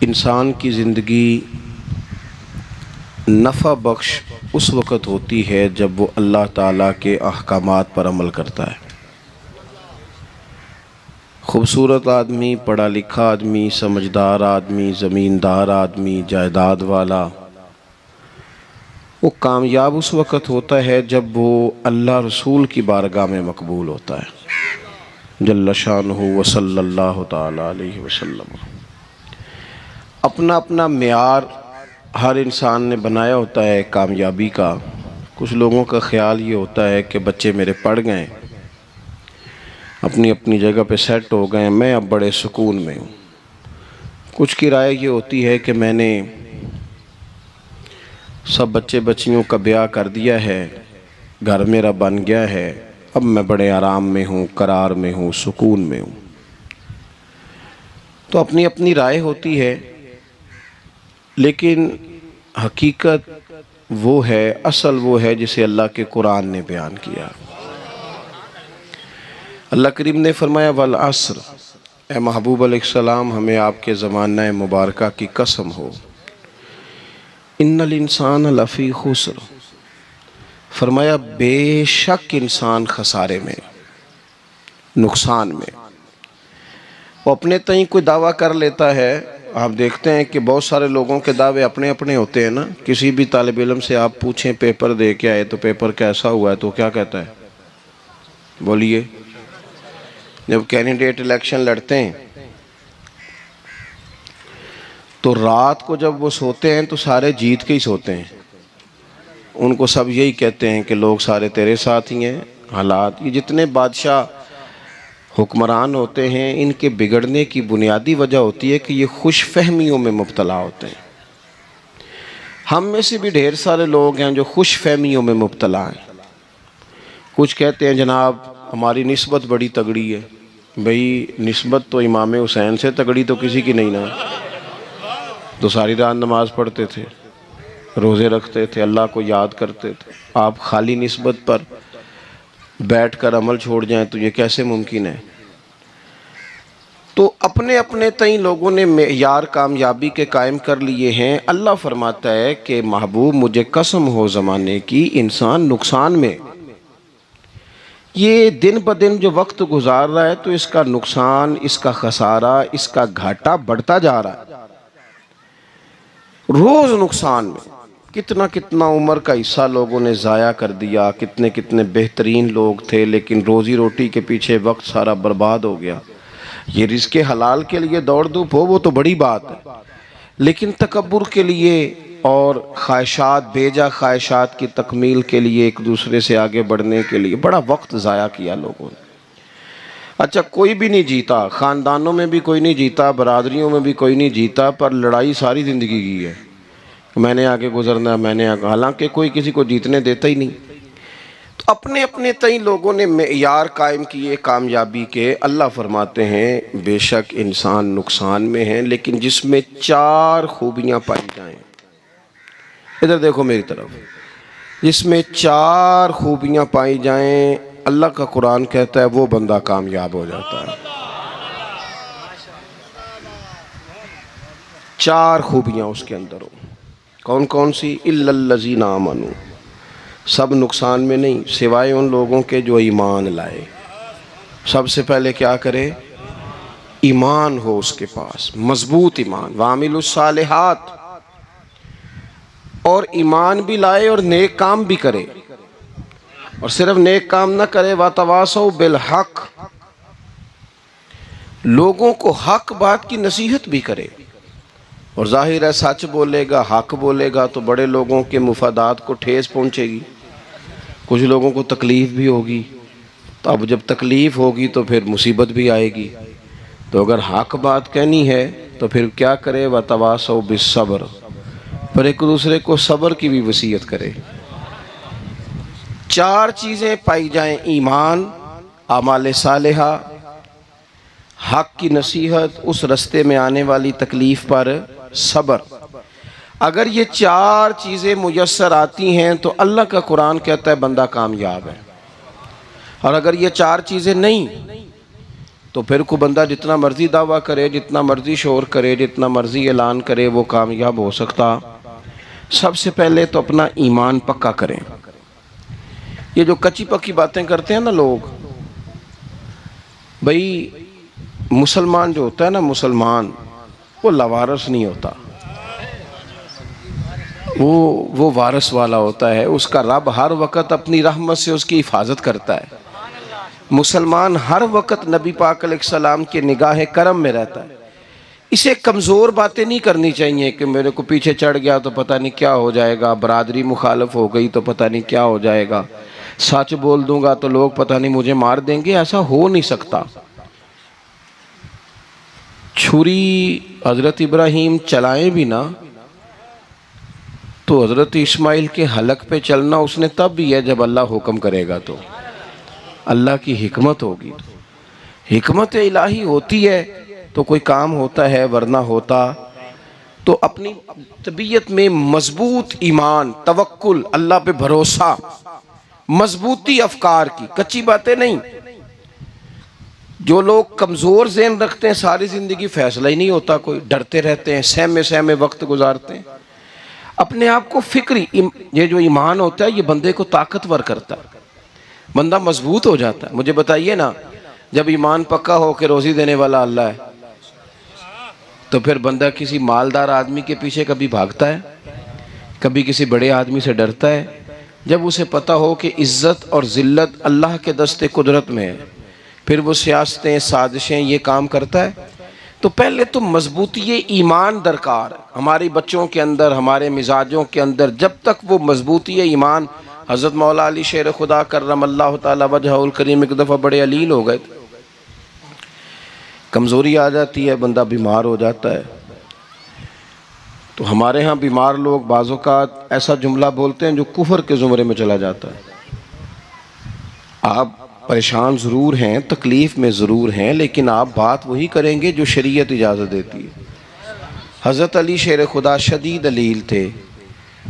इंसान की ज़िंदगी नफ़ा बख्श उस वक़्त होती है जब वो अल्लाह ताला के अहकामात पर अमल करता है। खूबसूरत आदमी, पढ़ा लिखा आदमी, समझदार आदमी, ज़मींदार आदमी, जायदाद वाला, वो कामयाब उस वक़्त होता है जब वो अल्लाह रसूल की बारगाह में मकबूल होता है जल्ल शानुहु व सल्लल्लाहु ताला अलैहि वसल्लम। अपना अपना मेयार हर इंसान ने बनाया होता है कामयाबी का। कुछ लोगों का ख्याल ये होता है कि बच्चे मेरे पढ़ गए, अपनी अपनी जगह पे सेट हो गए, मैं अब बड़े सुकून में हूँ। कुछ की राय ये होती है कि मैंने सब बच्चे बच्चियों का ब्याह कर दिया है, घर मेरा बन गया है, अब मैं बड़े आराम में हूँ, करार में हूँ, सुकून में हूँ। तो अपनी अपनी राय होती है, लेकिन हकीकत वो है, असल वो है जिसे अल्लाह के कुरान ने बयान किया। अल्लाह करीम ने फरमाया वल अस्र, ए महबूब अलैहिस्सलाम हमें आपके ज़माना मुबारका की कसम हो, इन्नल इंसान लफ़ी खुस्र, फरमाया बेशक इंसान खसारे में, नुकसान में। वो अपने तय कोई दावा कर लेता है। आप देखते हैं कि बहुत सारे लोगों के दावे अपने अपने होते हैं ना। किसी भी तालिब इल्म से आप पूछें पेपर दे के आए तो पेपर कैसा हुआ है, तो क्या कहता है? बोलिए। जब कैंडिडेट इलेक्शन लड़ते हैं तो रात को जब वो सोते हैं तो सारे जीत के ही सोते हैं। उनको सब यही कहते हैं कि लोग सारे तेरे साथ ही हैं। हालात, ये जितने बादशाह हुक्मरान होते हैं, इनके बिगड़ने की बुनियादी वजह होती है कि ये खुश फहमियों में मुब्तला होते हैं। हम में से भी ढेर सारे लोग हैं जो खुश फहमियों में मुब्तला हैं। कुछ कहते हैं जनाब हमारी निस्बत बड़ी तगड़ी है। भाई निस्बत तो इमाम हुसैन से तगड़ी तो किसी की नहीं ना। तो सारी रात नमाज पढ़ते थे, रोज़े रखते थे, अल्लाह को याद करते थे। आप खाली निस्बत पर बैठ कर अमल छोड़ जाएं तो ये कैसे मुमकिन है? तो अपने अपने तई लोगों ने मेयार कामयाबी के कायम कर लिए हैं। अल्लाह फरमाता है कि महबूब मुझे कसम हो ज़माने की, इंसान नुकसान में। ये दिन ब दिन जो वक्त गुजार रहा है तो इसका नुकसान, इसका खसारा, इसका घाटा बढ़ता जा रहा है। रोज़ नुकसान में। कितना कितना उम्र का हिस्सा लोगों ने ज़ाया कर दिया। कितने कितने बेहतरीन लोग थे, लेकिन रोज़ी रोटी के पीछे वक्त सारा बर्बाद हो गया। ये रिज़्क़े हलाल के लिए दौड़ धूप हो वो तो बड़ी बात है, लेकिन तकब्बुर के लिए और ख्वाहिशात, बेजा ख्वाहिशात की तकमील के लिए, एक दूसरे से आगे बढ़ने के लिए बड़ा वक्त ज़ाया किया लोगों ने। अच्छा, कोई भी नहीं जीता, ख़ानदानों में भी कोई नहीं जीता, बरादरियों में भी कोई नहीं जीता, पर लड़ाई सारी ज़िंदगी की है। मैंने आगे गुजरना, मैंने आगे, हालांकि कोई किसी को जीतने देता ही नहीं। तो अपने अपने तई लोगों ने मेयार कायम किए कामयाबी के। अल्लाह फरमाते हैं बेशक इंसान नुकसान में है, लेकिन जिसमें 4 खूबियाँ पाई जाएं। इधर देखो मेरी तरफ, जिसमें 4 खूबियाँ पाई जाएं, अल्लाह का कुरान कहता है वो बंदा कामयाब हो जाता है। 4 खूबियाँ उसके अंदर हो। कौन कौन सी? इल्लल्लज़ीना आमनू, सब नुकसान में नहीं सिवाय उन लोगों के जो ईमान लाए। सबसे पहले क्या करे? ईमान हो उसके पास, मजबूत ईमान। वामिलुस सालिहात, और ईमान भी लाए और नेक काम भी करे। और सिर्फ नेक काम ना करे, वातवासौ बिल हक, लोगों को हक बात की नसीहत भी करे। और जाहिर है सच बोलेगा, हक बोलेगा तो बड़े लोगों के मुफादात को ठेस पहुंचेगी, कुछ लोगों को तकलीफ़ भी होगी। तो अब जब तकलीफ़ होगी तो फिर मुसीबत भी आएगी। तो अगर हक बात कहनी है तो फिर क्या करे? वतवासौ बिस्सब्र, पर एक दूसरे को सब्र की भी वसीयत करे। 4 चीज़ें पाई जाएं, ईमान, आमाल सालिहा, हक की नसीहत, उस रास्ते में आने वाली तकलीफ़ पर सब्र। अगर ये 4 चीज़ें मुयस्सर आती हैं तो अल्लाह का कुरान कहता है बंदा कामयाब है। और अगर ये 4 चीज़ें नहीं, तो फिर को बंदा जितना मर्जी दावा करे, जितना मर्जी शोर करे, जितना मर्जी ऐलान करे, वो कामयाब हो सकता। सबसे पहले तो अपना ईमान पक्का करें। ये जो कच्ची पक्की बातें करते हैं ना लोग, भाई मुसलमान जो होता है ना, मुसलमान वो लवारस नहीं होता, वो वारस वाला होता है। उसका रब हर वक़्त अपनी रहमत से उसकी हिफाजत करता है। मुसलमान हर वक़्त नबी पाक अलैहिस्सलाम के निगाह करम में रहता है। इसे कमज़ोर बातें नहीं करनी चाहिए कि मेरे को पीछे चढ़ गया तो पता नहीं क्या हो जाएगा, बरादरी मुखालफ हो गई तो पता नहीं क्या हो जाएगा, सच बोल दूंगा तो लोग पता नहीं मुझे मार देंगे। ऐसा हो नहीं सकता। छुरी हज़रत इब्राहीम चलाएं भी ना तो हज़रत इस्माइल के हलक पे चलना उसने तब भी है जब अल्लाह हुक्म करेगा, तो अल्लाह की हिकमत होगी। हिकमत इलाही होती है तो कोई काम होता है, वरना होता तो अपनी तबीयत में मजबूत ईमान, तवक्कुल, अल्लाह पे भरोसा, मजबूती अफकार की, कच्ची बातें नहीं। जो लोग कमज़ोर ज़हन रखते हैं सारी ज़िंदगी फैसला ही नहीं होता, कोई डरते रहते हैं, सहमे सहमे वक्त गुजारते हैं। अपने आप को फिक्री, ये जो ईमान होता है ये बंदे को ताकतवर करता है, बंदा मजबूत हो जाता है। मुझे बताइए ना, जब ईमान पक्का हो के रोज़ी देने वाला अल्लाह है तो फिर बंदा किसी मालदार आदमी के पीछे कभी भागता है, कभी किसी बड़े आदमी से डरता है? जब उसे पता हो कि इज़्ज़त और ज़िल्लत अल्लाह के दस्ते कुदरत में है, फिर वो सियासतें, साजिशें ये काम करता है। तो पहले तो मजबूती ईमान दरकार है हमारे बच्चों के अंदर, हमारे मिजाजों के अंदर। जब तक वो मजबूती ईमान, हज़रत मौला अली शेर खुदा करमल्लाहु तआला वजहुल करीम एक दफ़ा बड़े अलील हो गए थे, कमज़ोरी आ जाती है, बंदा बीमार हो जाता है। तो हमारे यहाँ बीमार लोग बाज़ औक़ात ऐसा जुमला बोलते हैं जो कुफर के ज़ुमरे में चला जाता है। आप परेशान ज़रूर हैं, तकलीफ़ में ज़रूर हैं, लेकिन आप बात वही करेंगे जो शरीयत इजाज़त देती है। हज़रत अली शेर खुदा शदीद अलील थे।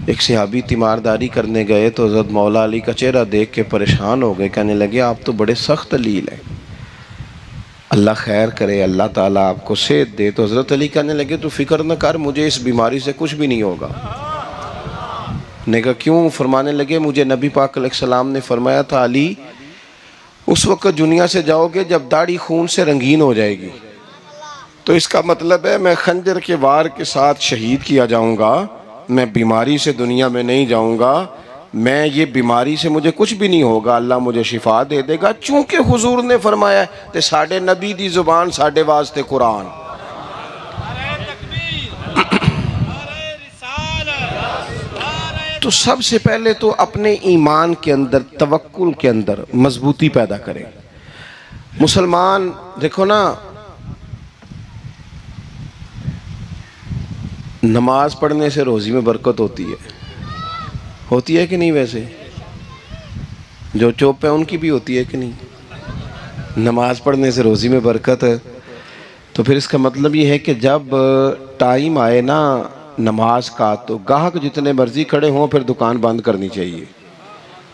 एक सहाबी तीमारदारी करने गए तो हज़रत मौला अली का चेहरा देख के परेशान हो गए, कहने लगे आप तो बड़े सख्त अलील हैं, अल्लाह खैर करे, अल्लाह ताला आपको सेहत दे। तो हज़रत अली कहने लगे तो फ़िक्र न कर, मुझे इस बीमारी से कुछ भी नहीं होगा। ने कहा क्यों? फरमाने लगे मुझे नबी पाक अलैहिस्सलाम ने फरमाया था, अली उस वक्त दुनिया से जाओगे जब दाढ़ी खून से रंगीन हो जाएगी, तो इसका मतलब है मैं खंजर के वार के साथ शहीद किया जाऊंगा, मैं बीमारी से दुनिया में नहीं जाऊंगा, मैं ये बीमारी से मुझे कुछ भी नहीं होगा, अल्लाह मुझे शिफा दे देगा। चूंकि हुजूर ने फरमाया ते साडे नबी दी जुबान साडे वास्ते कुरान। तो सबसे पहले तो अपने ईमान के अंदर, तवक्कुल के अंदर मजबूती पैदा करें। मुसलमान देखो ना, नमाज पढ़ने से रोज़ी में बरकत होती है कि नहीं? वैसे जो चुप है उनकी भी होती है कि नहीं? नमाज पढ़ने से रोज़ी में बरकत है। तो फिर इसका मतलब ये है कि जब टाइम आए ना नमाज का, तो गाहक जितने मर्जी खड़े हों फिर दुकान बंद करनी चाहिए,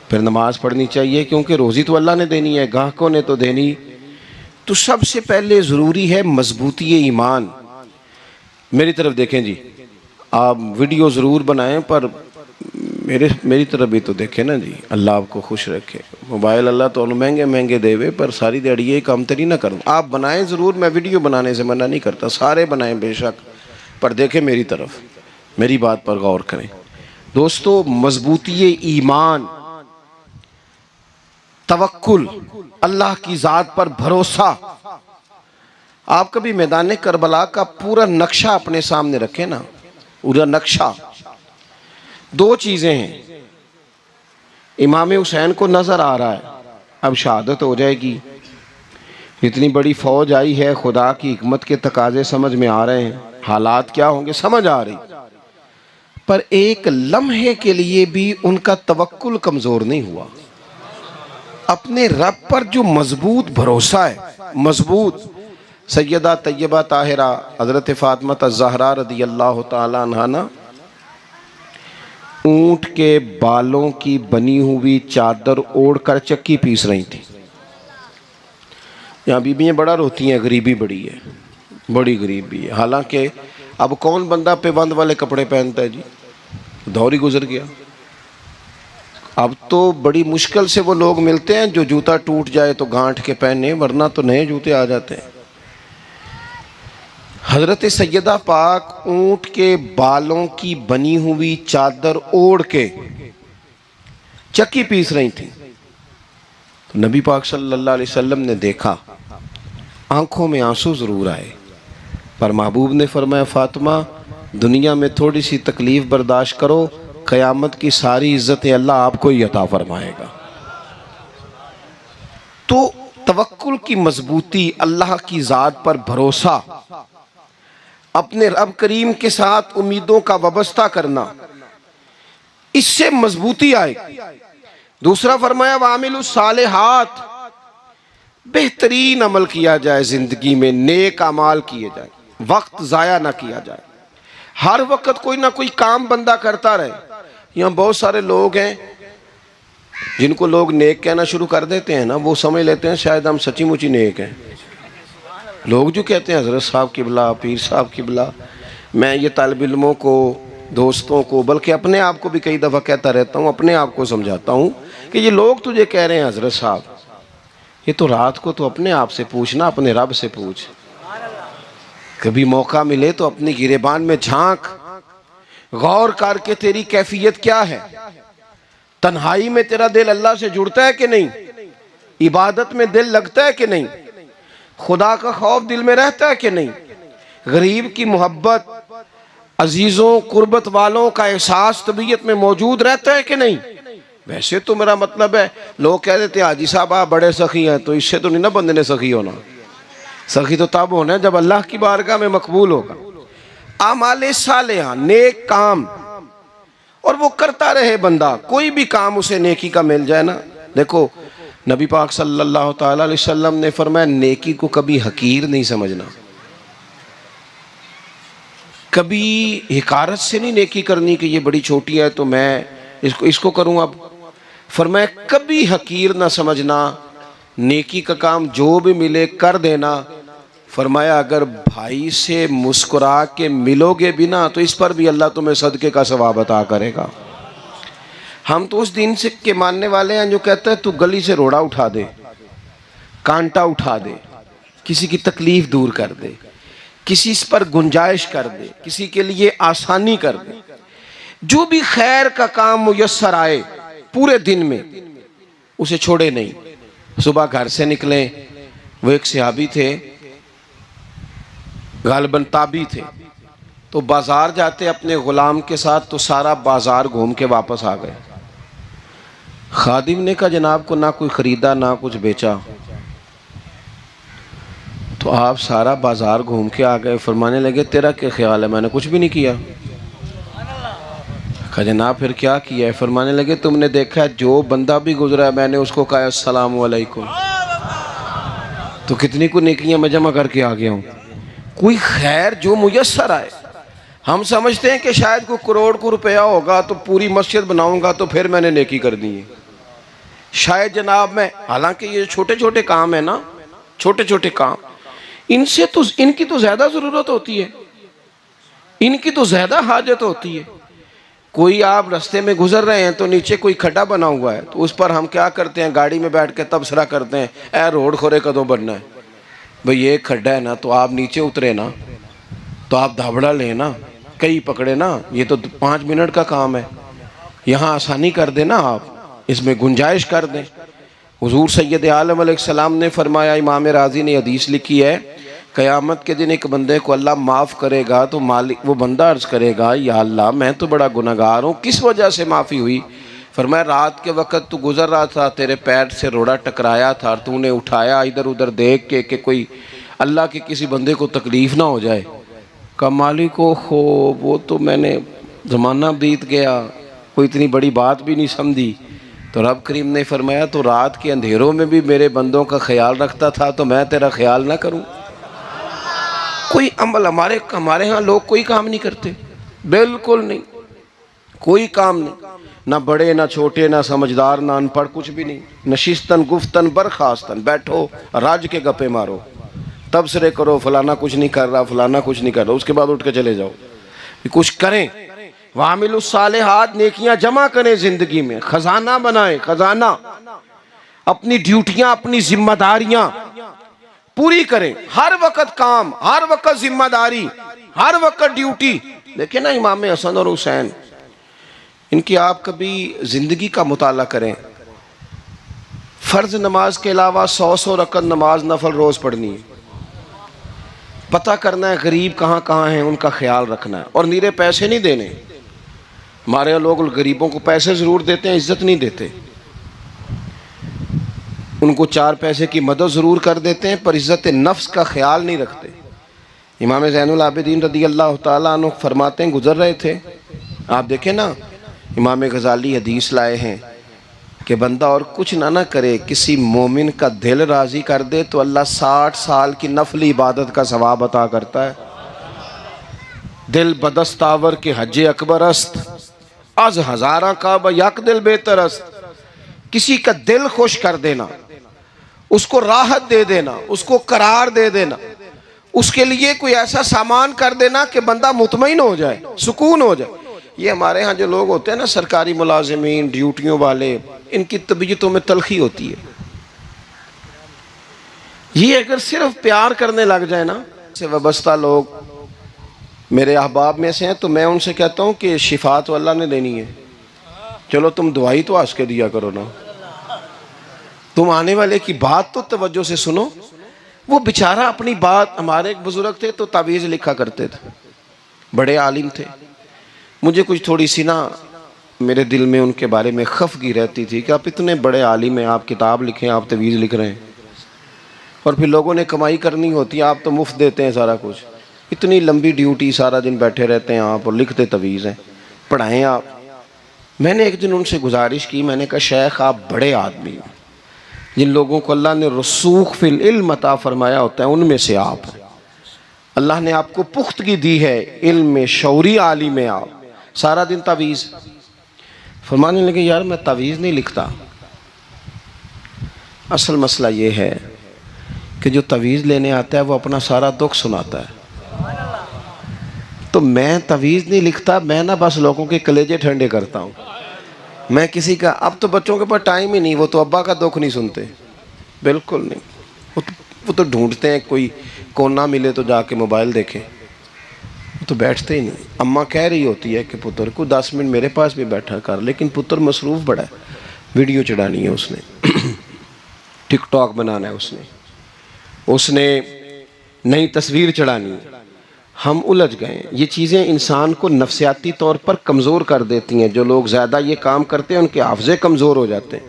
फिर नमाज पढ़नी चाहिए, क्योंकि रोज़ी तो अल्लाह ने देनी है, गाहकों ने तो देनी। तो सबसे पहले ज़रूरी है मजबूती ईमान। मेरी तरफ देखें जी, आप वीडियो ज़रूर बनाएं पर मेरी तरफ भी तो देखें ना जी, अल्लाह आपको खुश रखे। मोबाइल अल्लाह तो महंगे महंगे देवे, पर सारी दिहाड़ी ये काम तरी ना करूँ। आप बनाएं ज़रूर, मैं वीडियो बनाने से मना नहीं करता, सारे बनाएं बेशक, पर देखें मेरी तरफ, मेरी बात पर गौर करें। दोस्तों, मजबूती ईमान, तवक्कुल, अल्लाह की ज़ात पर भरोसा। आप कभी मैदान करबला का पूरा नक्शा अपने सामने रखें ना, पूरा नक्शा। दो चीज़ें हैं, इमाम हुसैन को नज़र आ रहा है अब शहादत हो जाएगी, इतनी बड़ी फ़ौज आई है, खुदा की हिकमत के तकाजे समझ में आ रहे हैं, हालात क्या होंगे समझ आ रही, पर एक लम्हे के लिए भी उनका तवक्कुल कमज़ोर नहीं हुआ। अपने रब पर जो मजबूत भरोसा है, मजबूत। सैयदा तैयबा ताहिरा हज़रत फ़ातिमा ज़हरा रज़ी अल्लाह ताला अन्हा ना ऊँट के बालों की बनी हुई चादर ओढ़कर चक्की पीस रही थी। यहाँ बीबियाँ बड़ा रोती हैं, गरीबी बड़ी है, बड़ी गरीबी है। हालांकि अब कौन बंदा पेबंद वाले कपड़े पहनता है जी, दौर ही गुजर गया। अब तो बड़ी मुश्किल से वो लोग मिलते हैं जो जूता टूट जाए तो गांठ के पहने, वरना तो नए जूते आ जाते हैं। हजरत सैयदा पाक ऊंट के बालों की बनी हुई चादर ओढ़ के चक्की पीस रही थी। तो नबी पाक सल्लल्लाहु अलैहि वसल्लम ने देखा, आंखों में आंसू जरूर आए, पर महबूब ने फरमाया, फातिमा दुनिया में थोड़ी सी तकलीफ बर्दाश्त करो, क़यामत की सारी इज्जतें अल्लाह आपको ही अता फरमाएगा। तो तवक्कुल की मजबूती, अल्लाह की ज़ात पर भरोसा, अपने रब करीम के साथ उम्मीदों का वाबस्ता करना, इससे मजबूती आएगी। दूसरा फरमाया, वामिलुस सालिहात, बेहतरीन अमल किया जाए, जिंदगी में नेक अमाल किए जाए, वक्त ज़ाया ना किया जाए। हर वक्त कोई ना कोई काम बंदा करता रहे। यहाँ बहुत सारे लोग हैं जिनको लोग नेक कहना शुरू कर देते हैं ना, वो समझ लेते हैं शायद हम सच्ची मुची नेक हैं। लोग जो कहते हैं हजरत साहब किबला, पीर साहब किबला, मैं ये तालिब इल्मों को, दोस्तों को, बल्कि अपने आप को भी कई दफ़ा कहता रहता हूँ, अपने आप को समझाता हूँ कि ये लोग तुझे कह रहे हैं हजरत साहब, ये तो रात को तो अपने आप से पूछना, अपने रब से पूछ। कभी मौका मिले तो अपनी गिरेबान में झांक, गौर करके तेरी कैफियत क्या है, तन्हाई में तेरा दिल अल्लाह से जुड़ता है कि नहीं, इबादत में दिल लगता है कि नहीं, खुदा का खौफ दिल में रहता है कि नहीं, गरीब की मोहब्बत, अजीजों कुर्बत वालों का एहसास तबीयत में मौजूद रहता है कि नहीं। वैसे तो मेरा मतलब है, लोग कह देते हैं हाजी साहब आप बड़े सखी हैं, तो इससे तो नहीं ना बंदे ने सखी होना। सखी तो तब होना है जब अल्लाह की बारगाह में मकबूल होगा। आमाले सालेहा, नेक काम, और वो करता रहे बंदा, कोई भी काम उसे नेकी का मिल जाए ना। देखो नबी पाक सल्लल्लाहु ताला अलैहि वसल्लम ने फरमाया, नेकी को कभी हकीर नहीं समझना, कभी हिकारत से नहीं नेकी करनी कि ये बड़ी छोटी है तो मैं इसको करूँ। अब फरमाया कभी हकीर ना समझना, नेकी का काम जो भी मिले कर देना। फरमाया अगर भाई से मुस्कुरा के मिलोगे भी ना तो इस पर भी अल्लाह तुम्हें सदके का सवाब अता करेगा। हम तो उस दिन से के मानने वाले हैं जो कहते हैं तू गली से रोड़ा उठा दे, कांटा उठा दे, किसी की तकलीफ दूर कर दे, किसी इस पर गुंजाइश कर दे, किसी के लिए आसानी कर दे, जो भी खैर का काम मुयस्सर आए पूरे दिन में उसे छोड़े नहीं। सुबह घर से निकले, वो एक सहाबी थे, गालिबन ताबी थे, तो बाजार जाते अपने गुलाम के साथ, तो सारा बाजार घूम के वापस आ गए। खादिम ने कहा जनाब को ना कोई खरीदा ना कुछ बेचा, तो आप सारा बाजार घूम के आ गए। फरमाने लगे तेरा क्या ख्याल है, मैंने कुछ भी नहीं किया। कहा जनाब फिर क्या किया है। फरमाने लगे तुमने देखा है जो बंदा भी गुजरा है मैंने उसको कहा अस्सलाम वालेकुम, तो कितनी को नेकियां मैं जमा करके आ गया हूँ। कोई खैर जो मुयस्सर आए। हम समझते हैं कि शायद कोई करोड़ को रुपया होगा तो पूरी मस्जिद बनाऊंगा तो फिर मैंने नेकी कर दी है, शायद जनाब मैं, हालांकि ये छोटे छोटे काम है ना, छोटे छोटे काम, इनसे तो इनकी तो ज्यादा जरूरत होती है, इनकी तो ज्यादा हाजत होती है। कोई आप रास्ते में गुजर रहे हैं तो नीचे कोई खड्डा बना हुआ है, तो उस पर हम क्या करते हैं, गाड़ी में बैठ के तबसरा करते हैं, ए रोड खोरे कदों बनना है भाई, ये खड्डा है ना, तो आप नीचे उतरे ना, तो आप धाबड़ा ले ना, कई पकड़े ना, ये तो 5 मिनट का काम है, यहाँ आसानी कर देना, आप इसमें गुंजाइश कर दें। हुजूर सैयद आलम अलैहिस्सलाम ने फरमाया, इमाम राजी ने हदीस लिखी है, क़यामत के दिन एक बंदे को अल्लाह माफ़ करेगा तो मालिक, वो बंदा अर्ज़ करेगा या अल्लाह मैं तो बड़ा गुनहगार हूँ, किस वजह से माफ़ी हुई। फरमाया रात के वक़्त तू गुज़र रहा था, तेरे पैर से रोड़ा टकराया था, तूने उठाया इधर उधर देख के कि कोई अल्लाह के किसी बंदे को तकलीफ़ ना हो जाए। का मालिक को हो वो तो मैंने ज़माना बीत गया, कोई इतनी बड़ी बात भी नहीं समझी। तो रब करीम ने फरमाया तो रात के अंधेरों में भी मेरे बंदों का ख्याल रखता था तो मैं तेरा ख्याल ना करूं। कोई अमल हमारे यहाँ लोग कोई काम नहीं करते, बिल्कुल नहीं, कोई काम नहीं, ना बड़े ना छोटे ना समझदार ना अनपढ़, कुछ भी नहीं। नशिस्तन गुफ्तन बरखास्तन, बैठो राज के गप्पे मारो, तबसरे करो, फलाना कुछ नहीं कर रहा, फलाना कुछ नहीं कर रहा, उसके बाद उठ के चले जाओ। कुछ करें, वामिलुस सालिहात, नेकियां जमा करें जिंदगी में, खजाना बनाए, खजाना। अपनी ड्यूटियां, अपनी जिम्मेदारियां पूरी करें। हर वक्त काम, हर वक्त जिम्मेदारी, हर वक्त ड्यूटी। देखिए ना इमाम हसन और हुसैन, इनकी आप कभी जिंदगी का मुताला करें। फर्ज नमाज के अलावा 100 रकत नमाज नफल रोज पढ़नी है। पता करना है गरीब कहाँ कहाँ हैं, उनका ख्याल रखना है, और नीरे पैसे नहीं देने। हमारे यहाँ लोग गरीबों को पैसे ज़रूर देते हैं, इज्जत नहीं देते। उनको 4 पैसे की मदद ज़रूर कर देते हैं, पर इज़्ज़त नफ्स का ख्याल नहीं रखते। इमाम ज़ैनुल आबिदीन रदी अल्लाह ताला अन्हु फरमाते हैं, गुज़र रहे थे, आप देखें ना, इमाम गज़ाली हदीस लाए हैं कि बंदा और कुछ ना करे, किसी मोमिन का दिल राज़ी कर दे तो अल्लाह 60 साल की नफली इबादत का सवाब अता करता है। दिल बदस्तावर के हज अकबर अस्त, अज हज़ारा का यक दिल बेहतर अस्त। किसी का दिल खुश कर देना, उसको राहत दे देना, उसको करार दे देना, उसके लिए कोई ऐसा सामान कर देना कि बंदा मुतमईन हो जाए, सुकून हो जाए। ये हमारे यहाँ जो लोग होते हैं ना, सरकारी मुलाजिमीन, ड्यूटियों वाले, इनकी तबीयतों में तलखी होती है। ये अगर सिर्फ प्यार करने लग जाए ना, से वाबस्ता लोग मेरे अहबाब में से हैं, तो मैं उनसे कहता हूँ कि शिफा तो अल्लाह ने देनी है, चलो तुम दुआई तो हंस के दिया करो ना, तुम आने वाले की बात तो तवज्जो से सुनो। वो बेचारा अपनी बात, हमारे एक बुजुर्ग थे तो तावीज़ लिखा करते थे, बड़े आलिम थे। मुझे कुछ थोड़ी सी ना मेरे दिल में उनके बारे में खफगी रहती थी कि आप इतने बड़े आलिम हैं, आप किताब लिखें, आप तवीज़ लिख रहे हैं, और फिर लोगों ने कमाई करनी होती है, आप तो मुफ्त देते हैं सारा कुछ। इतनी लंबी ड्यूटी, सारा दिन बैठे रहते हैं आप और लिखते तवीज़ हैं, पढ़ाएँ आप। मैंने एक दिन उनसे गुजारिश की, मैंने कहा शेख आप बड़े आदमी हैं, जिन लोगों को अल्लाह ने रसूख फिल इल्म अता फरमाया होता है उनमें से आप हैं। अल्लाह ने आपको पुख्तगी दी है, इल्म में शौरी आलिम है आप, सारा दिन तावीज़। फरमाने लगे यार मैं तावीज़ नहीं लिखता, असल मसला ये है कि जो तावीज़ लेने आता है वो अपना सारा दुख सुनाता है। तो मैं तावीज़ नहीं लिखता, मैं ना बस लोगों के कलेजे ठंडे करता हूँ। मैं किसी का, अब तो बच्चों के पास टाइम ही नहीं, वो तो अब्बा का दुख नहीं सुनते, बिल्कुल नहीं। वो तो ढूंढते हैं कोई कोना मिले तो जाके मोबाइल देखें, वो तो बैठते ही नहीं। अम्मा कह रही होती है कि पुत्र को 10 मिनट मेरे पास भी बैठा कर, लेकिन पुत्र मसरूफ़ बड़ा है, वीडियो चढ़ानी है उसने, टिकटॉक बनाना है उसने नई तस्वीर चढ़ानी है। हम उलझ गए। ये चीज़ें इंसान को नफसियाती तौर पर कमज़ोर कर देती हैं। जो लोग ज़्यादा ये काम करते हैं उनके हाफ़ज़े कमज़ोर हो जाते हैं,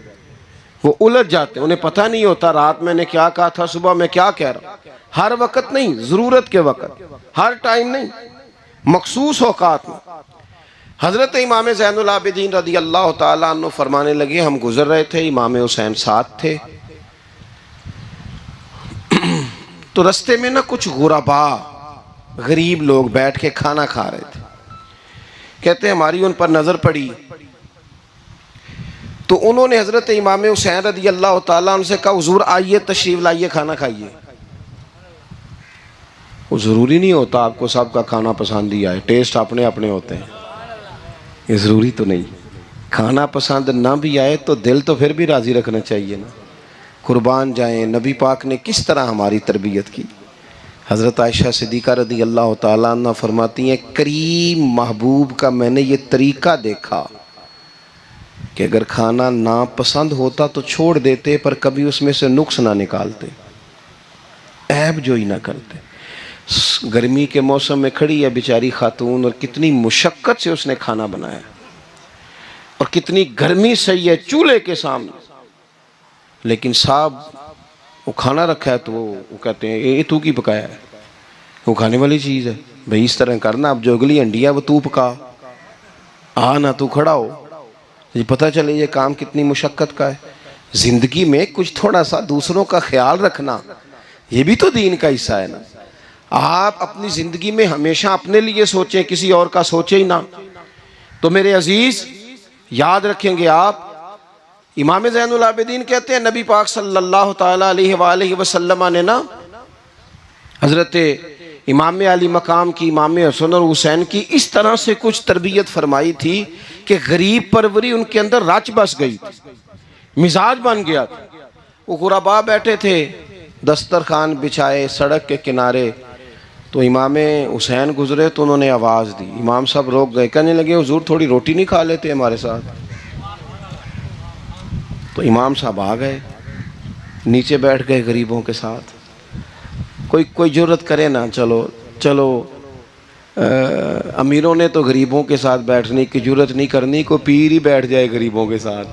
वो उलझ जाते हैं, उन्हें पता नहीं होता रात मैंने क्या कहा था, सुबह मैं क्या कह रहा हूँ। हर वक्त नहीं, ज़रूरत के वक्त, हर टाइम नहीं, मखसूस औकात में। हज़रत इमाम ज़ैनुल आबिदीन रदी अल्लाह ताला अन्हु फरमाने लगे, हम गुज़र रहे थे, इमाम हुसैन साथ थे, तो रस्ते में ना कुछ गुरबा, गरीब लोग बैठ के खाना खा रहे थे। कहते हमारी उन पर नज़र पड़ी तो उन्होंने हज़रत इमाम हुसैन रदी अल्लाह ताला उनसे कहा, हुजूर आइए तशरीफ़ लाइए, खाना खाइए। वो ज़रूरी नहीं होता आपको सबका खाना पसंद ही आए, टेस्ट अपने अपने होते हैं, ये ज़रूरी तो नहीं। खाना पसंद ना भी आए तो दिल तो फिर भी राज़ी रखना चाहिए ना। कुर्बान जाएं, नबी पाक ने किस तरह हमारी तरबियत की। हज़रत आयशा सिद्दीक़ा रदी अल्लाह ताला अन्हा फरमाती हैं, करीम महबूब का मैंने ये तरीक़ा देखा कि अगर खाना ना पसंद होता तो छोड़ देते, पर कभी उसमें से नुक्स ना निकालते, ऐब जो ही ना करते। गर्मी के मौसम में खड़ी है बेचारी खातून, और कितनी मुशक्क़त से उसने खाना बनाया, और कितनी गर्मी सही है चूल्हे के सामने, लेकिन साहब वो खाना रखा है तो वो कहते हैं ये तू की पकाया है, वो खाने वाली चीज़ है भाई, इस तरह करना, अब जो अगली हंडी है वो तू पका, आ ना तू खड़ा हो, ये पता चले ये काम कितनी मुशक्क़त का है। ज़िंदगी में कुछ थोड़ा सा दूसरों का ख्याल रखना, ये भी तो दीन का हिस्सा है ना। आप अपनी ज़िंदगी में हमेशा अपने लिए सोचें, किसी और का सोचे ही ना। तो मेरे अजीज याद रखेंगे आप, इमाम ज़ैनुल आबिदीन कहते हैं नबी पाक सल्लल्लाहु ताला अलैहि वसल्लम ने ना हज़रत इमाम अली मकाम की, इमाम हसन और हुसैन की इस तरह से कुछ तरबियत फरमाई थी कि गरीब परवरी उनके अंदर रच बस गई थी, मिजाज बन गया था। वो गुरबा बैठे थे, दस्तरखान बिछाए सड़क के किनारे, तो इमाम हुसैन गुजरे तो उन्होंने आवाज़ दी, इमाम साहब रोक गए, कहने लगे हुजूर थोड़ी रोटी नहीं खा लेते हमारे साथ। तो इमाम साहब आ गए, नीचे बैठ गए गरीबों के साथ। कोई जुर्रत करे ना, चलो अमीरों ने तो गरीबों के साथ बैठने की जुर्रत नहीं करनी, को पीर ही बैठ जाए गरीबों के साथ,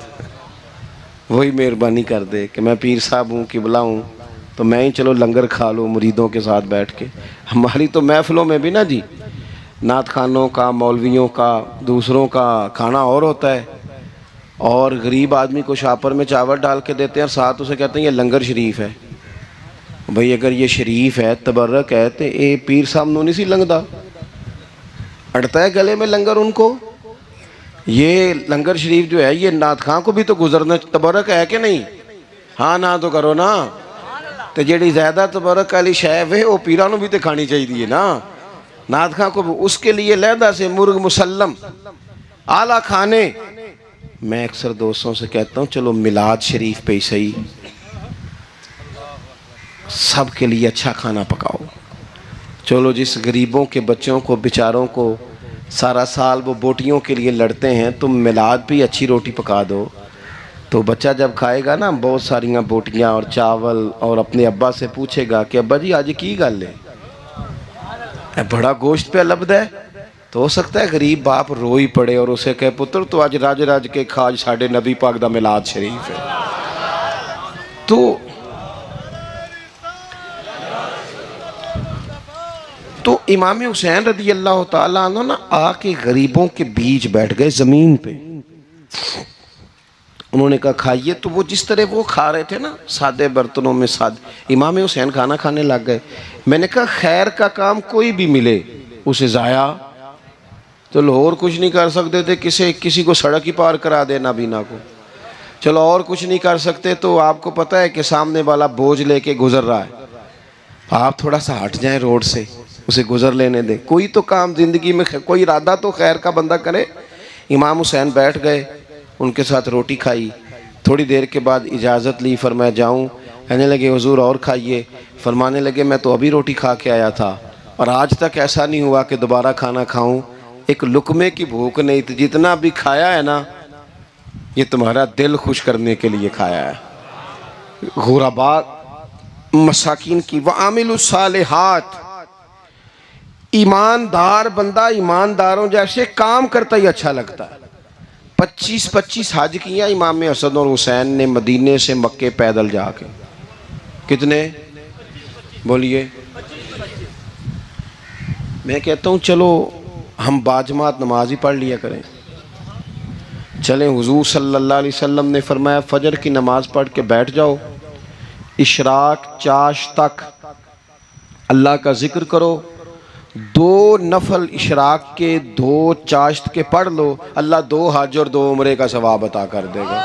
वही मेहरबानी कर दे कि मैं पीर साहब हूँ, किबला हूँ, तो मैं ही चलो लंगर खा लूँ मुरीदों के साथ बैठ के। हमारी तो महफिलों में भी ना जी, नात खानों का, मौलवियों का, दूसरों का खाना और होता है, और गरीब आदमी को शापर में चावल डाल के देते हैं और साथ उसे कहते हैं ये लंगर शरीफ है। भाई अगर ये शरीफ है, तबर्रक है, तो ये पीर साहब नू नहीं सी लंघदा, अड़ता है गले में लंगर उनको। ये लंगर शरीफ जो है ये नात खां को भी तो गुजरना, तबर्रक है कि नहीं? हाँ ना तो करो ना। तो जी ज़्यादा तबर्रक वाली शै वे वो पीरां नू भी तो खानी चाहिए ना, नात खां को भी। उसके लिए लहदा से मुर्ग मुसल्लम आला खाने। मैं अक्सर दोस्तों से कहता हूँ चलो मिलाद शरीफ पे ही सही, सबके लिए अच्छा खाना पकाओ। चलो जिस गरीबों के बच्चों को, बेचारों को सारा साल वो बोटियों के लिए लड़ते हैं, तुम मिलाद पे अच्छी रोटी पका दो, तो बच्चा जब खाएगा ना बहुत सारियां बोटियां और चावल, और अपने अब्बा से पूछेगा कि अब्बा जी आज की गल है, बड़ा गोश्त पे लब्ध है। तो हो सकता है गरीब बाप रो ही पड़े और उसे कहे पुत्र तो आज राज राज के खाज साढ़े नबी पाक दा मिलाद शरीफ है। तो इमाम हुसैन रदी अल्लाह ताला अन्हु ना आके गरीबों के बीच बैठ गए ज़मीन पे। उन्होंने कहा खाइए, तो वो जिस तरह वो खा रहे थे ना सादे बर्तनों में, सादे, इमाम हुसैन खाना खाने लग गए। मैंने कहा खैर का काम कोई भी मिले उसे ज़ाया, चलो और कुछ नहीं कर सकते थे, किसी को सड़क ही पार करा देना बीना को, चलो और कुछ नहीं कर सकते, तो आपको पता है कि सामने वाला बोझ लेके गुजर रहा है, आप थोड़ा सा हट जाएं रोड से, उसे गुजर लेने दें। कोई तो काम ज़िंदगी में, कोई इरादा तो खैर का बंदा करे। इमाम हुसैन बैठ गए, उनके साथ रोटी खाई, थोड़ी देर के बाद इजाज़त ली, फरमाया जाऊँ? कहने लगे हुजूर और खाइए। फरमाने लगे मैं तो अभी रोटी खा के आया था और आज तक ऐसा नहीं हुआ कि दोबारा खाना खाऊं, एक लुकमे की भूख नहीं थी, जितना भी खाया है ना ये तुम्हारा दिल खुश करने के लिए खाया है। गुरबा मसाकिन की व आमिलुस सालिहात, ईमानदार बंदा ईमानदारों जैसे काम करता ही अच्छा लगता है। 25 हज किया इमाम हसन और हुसैन ने मदीने से मक्के पैदल जाके। कितने बोलिए? मैं कहता हूँ चलो हम बाजमात नमाज ही पढ़ लिया करें। चलें, हुजूर सल्लल्लाहु अलैहि वसल्लम ने फरमाया फजर की नमाज पढ़ के बैठ जाओ, इशराक चाश तक अल्लाह का जिक्र करो, 2 नफल इशराक के 2 चाश्त के पढ़ लो, अल्लाह 2 हज और 2 उम्रे का सवाब अता कर देगा।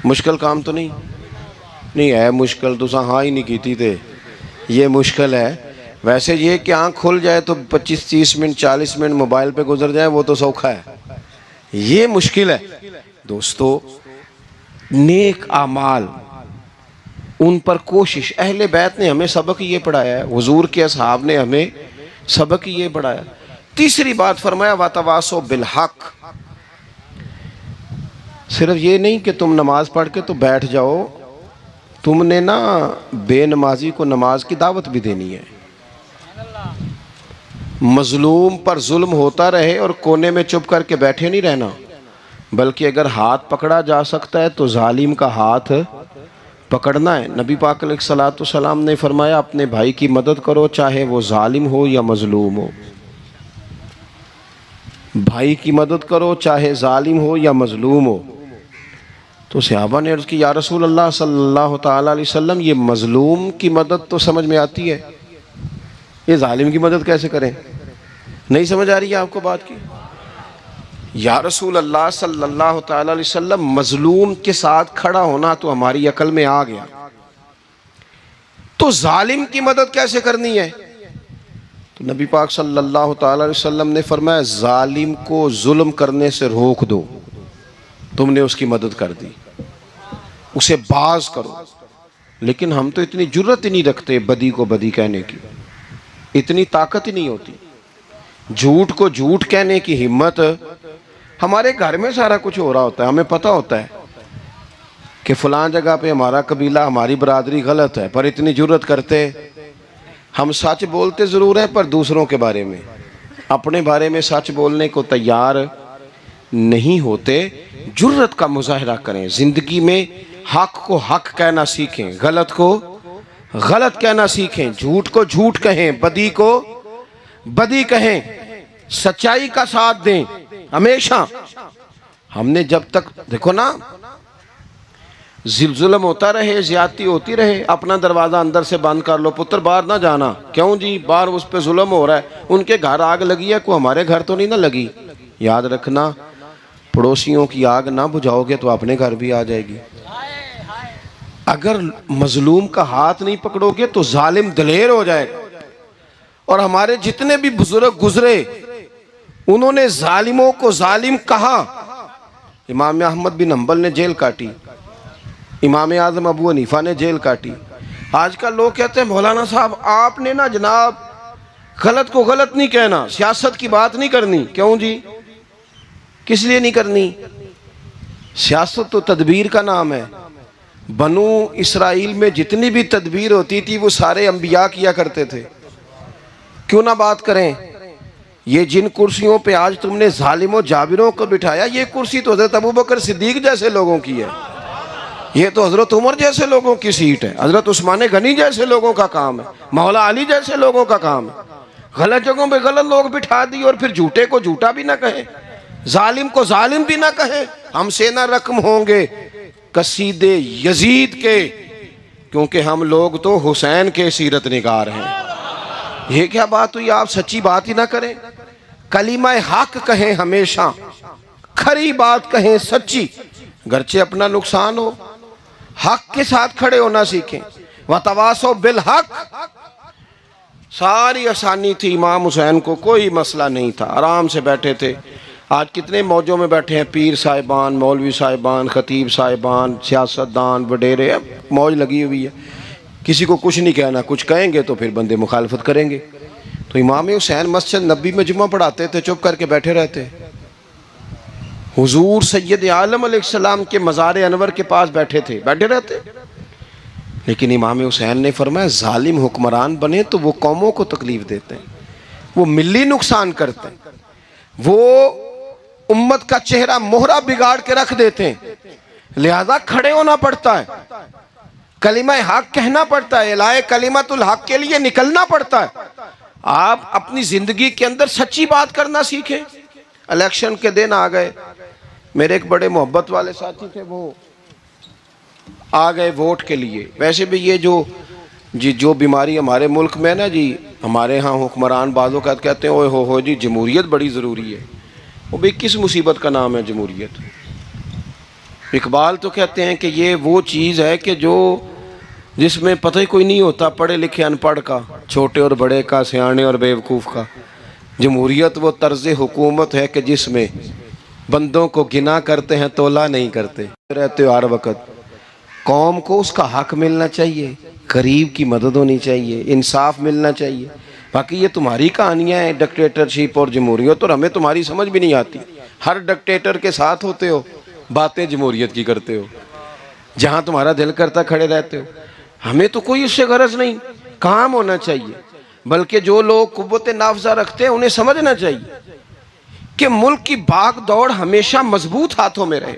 मुश्किल काम तो नहीं है, मुश्किल तो हाँ ही नहीं की थे, ये मुश्किल है। वैसे ये कि आँख खुल जाए तो 25-30 मिनट 40 मिनट मोबाइल पे गुजर जाए वो तो सौखा है, ये मुश्किल है। दोस्तों नेक आमाल उन पर कोशिश, अहले बैत ने हमें सबक ये पढ़ाया है, हुजूर के असहाब ने हमें सबक ये पढ़ाया। तीसरी बात फरमाया वातवासो बिलहक, सिर्फ ये नहीं कि तुम नमाज पढ़ के तो बैठ जाओ, तुमने ना बेनमाजी को नमाज की दावत भी देनी है। मजलूम पर जुल्म होता रहे और कोने में चुप करके बैठे नहीं रहना, बल्कि अगर हाथ पकड़ा जा सकता है तो जालिम का हाथ पकड़ना है। नबी पाक अलैहिस्सलातु वस्सलाम ने फरमाया अपने भाई की मदद करो, चाहे वो जालिम हो या मजलूम हो। भाई की मदद करो चाहे जालिम हो या मजलूम हो। तो सहाबा ने अर्ज़ की या रसूल अल्लाह सल्लल्लाहु ताला अलैहि वसल्लम, ये मजलूम की मदद तो समझ में आती है, ये जालिम की मदद कैसे करें? नहीं समझ आ रही है आपको बात की? या रसूल अल्लाह सल्लल्लाहु ताला अलैहि वसल्लम, मजलूम के साथ खड़ा होना तो हमारी अकल में आ गया, तो जालिम की मदद कैसे करनी है? तो नबी पाक सल्लल्लाहु ताला अलैहि वसल्लम ने फरमाया, जालिम को जुल्म करने से रोक दो। तुमने उसकी मदद कर दी, उसे बाज करो। लेकिन हम तो इतनी जुर्रत ही नहीं रखते बदी को बदी कहने की, इतनी ताकत ही नहीं होती। झूठ को झूठ कहने की हिम्मत, हमारे घर में सारा कुछ हो रहा होता है, हमें पता होता है कि फलां जगह पे हमारा कबीला, हमारी बरादरी गलत है, पर इतनी जुर्रत करते। हम सच बोलते ज़रूर हैं पर दूसरों के बारे में, अपने बारे में सच बोलने को तैयार नहीं होते। जुर्रत का मुजाहरा करें। ज़िंदगी में हक को हक कहना सीखें, गलत को गलत कहना सीखें, झूठ को झूठ कहें, बदी को बदी कहें, सच्चाई का साथ दें हमेशा। हमने जब तक, देखो ना, जुल्म होता रहे, ज्यादती होती रहे, अपना दरवाजा अंदर से बंद कर लो, पुत्र बाहर ना जाना। क्यों जी? बाहर उस पे जुल्म हो रहा है, उनके घर आग लगी है, को हमारे घर तो नहीं ना लगी। याद रखना, पड़ोसियों की आग ना बुझाओगे तो अपने घर भी आ जाएगी। अगर मजलूम का हाथ नहीं पकड़ोगे तो जालिम दलेर हो जाएगा। और हमारे जितने भी बुजुर्ग गुजरे, उन्होंने जालिमों को जालिम कहा। इमाम अहमद बिन हंबल ने जेल काटी, इमाम आजम अबू हनीफा ने जेल काटी। आजकल लोग कहते हैं मौलाना साहब आपने ना जनाब गलत को गलत नहीं कहना, सियासत की बात नहीं करनी। क्यों जी? किस लिए नहीं करनी? सियासत तो तदबीर का नाम है। बनु इसराइल में जितनी भी तदबीर होती थी वो सारे अंबिया किया करते थे। क्यों ना बात करें? ये जिन कुर्सियों पे आज तुमने जालिमों जाबिरों को बिठाया, ये कुर्सी तो हजरत अबू बकर सिद्दीक जैसे लोगों की है, ये तो हजरत उमर जैसे लोगों की सीट है, हजरत उस्मान गनी जैसे लोगों का काम है, मौला अली जैसे लोगों का काम है। गलत जगहों पे गलत लोग बिठा दी और फिर झूठे को झूठा भी ना कहे, जालिम को जालिम भी ना कहे। हमसे ना रकम होंगे कसीदे यजीद के, क्योंकि हम लोग तो हुसैन के सीरत निगार हैं। ये क्या बात हुई? आप सच्ची बात ही ना करें, कलीमा हक कहें, हमेशा खरी बात कहें, सच्ची, गरचे अपना नुकसान हो, हक के साथ खड़े होना सीखें। वतवासो बिल हक, सारी आसानी थी। इमाम हुसैन को कोई मसला नहीं था, आराम से बैठे थे। आज कितने मौजों में बैठे हैं, पीर साहिबान, मौलवी साहिबान, खतीब साहिबान, सियासतदान, वडेरे, मौज लगी हुई है। किसी को कुछ नहीं कहना, कुछ कहेंगे तो फिर बंदे मुखालफत करेंगे। तो इमाम हुसैन मस्जिद नबी में जुमा पढ़ाते थे, चुप करके बैठे रहते। हुजूर सैयद आलम अलैहिस्सलाम के मज़ार अनवर के पास बैठे थे, बैठे रहते। लेकिन इमाम हुसैन ने फरमाया, जालिम हुक्मरान बने तो वो कौमों को तकलीफ देते हैं, वो मिली नुकसान करते हैं, वो उम्मत का चेहरा मोहरा बिगाड़ के रख देते हैं। लिहाजा खड़े होना पड़ता है, कलिमा हक कहना पड़ता है, इलाए कलिमतुल हक के लिए निकलना पड़ता है। आप अपनी जिंदगी के अंदर सच्ची बात करना सीखें। इलेक्शन के दिन आ गए, मेरे एक बड़े मोहब्बत वाले साथी थे, वो आ गए वोट के लिए। वैसे भी ये जो बीमारी हमारे मुल्क में ना जी, हमारे यहाँ हुक्मरान बाज़ों का कहते हैं ओए हो जी जमहूरियत बड़ी ज़रूरी है। वो भी किस मुसीबत का नाम है जमहूरियत? इकबाल तो कहते हैं कि ये वो चीज़ है कि जो जिसमें पता ही कोई नहीं होता, पढ़े लिखे अनपढ़ का, छोटे और बड़े का, सियाने और बेवकूफ़ का। जमहूरियत वो तर्ज हुकूमत है कि जिसमें बंदों को गिना करते हैं, तोला नहीं करते रहते हो हर वक्त। कौम को उसका हक मिलना चाहिए, गरीब की मदद होनी चाहिए, इंसाफ मिलना चाहिए। बाकी ये तुम्हारी कहानियाँ हैं डिक्टेटरशिप और जमहूरियत, और हमें तुम्हारी समझ भी नहीं आती। हर डिक्टेटर के साथ होते हो, बातें जमहूरियत की करते हो, जहाँ तुम्हारा दिल करता खड़े रहते हो। हमें तो कोई इससे गरज नहीं, काम होना चाहिए। बल्कि जो लोग कुव्वत नाफजा रखते हैं उन्हें समझना चाहिए कि मुल्क की भाग दौड़ हमेशा मजबूत हाथों में रहे,